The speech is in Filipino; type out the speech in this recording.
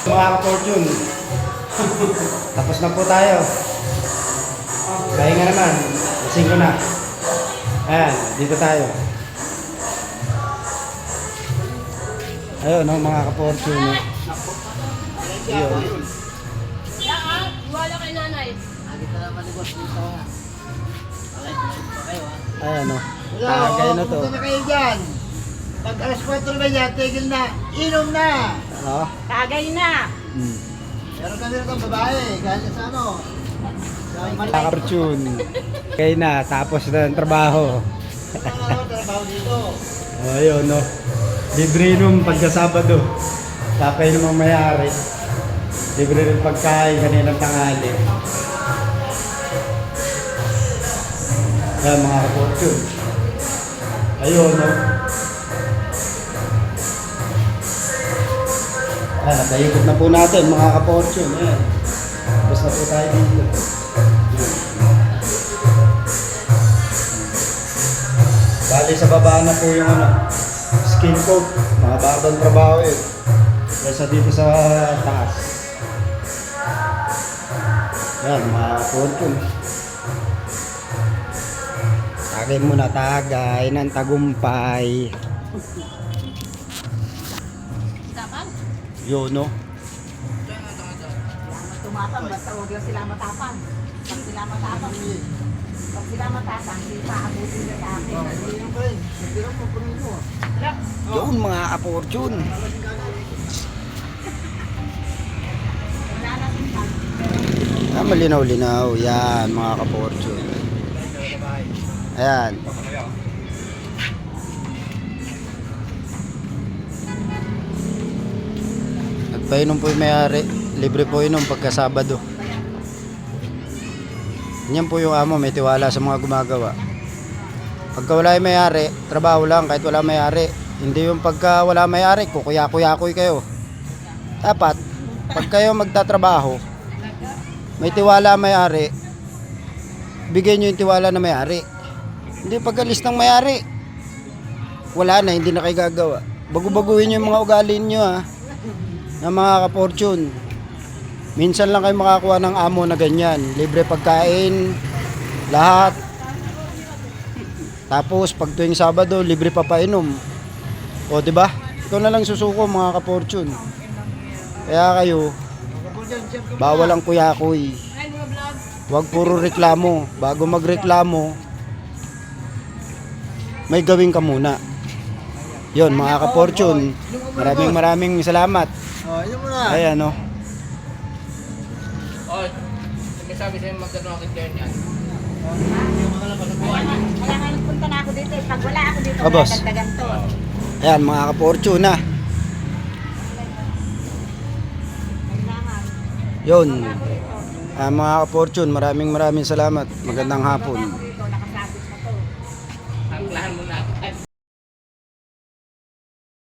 Mga ka-fortune, tapos na po tayo. Kaya nga naman, lasing ko na. Ayan, dito tayo. Ayun, no, mga ka-fortune. No? Ayun. Wala kay nanay. Ayan, no. Tagay na to. Punta na kayo dyan. Pag alas 4 na yan, tigil na. Inom na. Ano? Tagay na. Meron kami rin babae. Kaya sa ano. Sa Mga ka-fortune. Kaya na, tapos na ang trabaho. trabaho dito. Ayun, no. Libre nung pagkasabado. Tapay namang mayari. Libre rin pagkain kaninang tanghali. Ayan, mga ka-fortune. Ayun, no. Ayan, nataikot na po natin, mga ka-fortune. Ayan. Tapos na po tayo dito. Bali sa baba na po yung ano, skin coat. Mga bagong trabaho yun. Kesa dito sa taas. Ayan, mga ka-fortune. Tagay muna, tagay ng tagumpay. Tapang? Yun, no? Tumapang, basta huwag lang sila matapang. Pag sila matapang, hindi paabutin na sa akin. Inom ka rin. Nagtira mo po rin mo. Yun, mga ka-fortune. Wala na sintang. Ah, malinaw-linaw. Yan, mga ka-fortune. Ayan. Nagpainom po yung may-ari. Libre po inom pagka-Sabado. Yan po yung amo, may tiwala sa mga gumagawa. Pagka wala yung may-ari, trabaho lang kahit wala may-ari. Hindi yung pagka wala may-ari, kukuya-kuya-kuy kayo. Dapat, pag kayo magtatrabaho, may tiwala may-ari, bigyan nyo yung tiwala na may-ari. Hindi pag-alis ng may-ari, wala na, hindi na kayo gagawa. Bago-baguhin nyo yung mga ugali nyo, ha, na mga ka-fortune. Minsan lang kayo makakuha ng amo na ganyan. Libre pagkain, lahat. Tapos pag tuwing Sabado, libre papainom. O, di ba? Ikaw na lang susuko, mga ka-fortune. Kaya kayo, bawal ang kuya-kuy. Huwag puro reklamo. Bago magreklamo, may gawin ka muna. Yon, mga ka-fortune, maraming salamat. Oh, inom mo na. Ayan, no. Oh, may sabi sa'yo magkano akit kayo niyan. Kaya nga nagpunta na ako dito. Pag wala ako dito, Ah, boss. dagdagan to. Ayan, mga ka-fortune, ha. Kailangan. Yun. Mga ka-fortune, maraming salamat. Magandang hapon.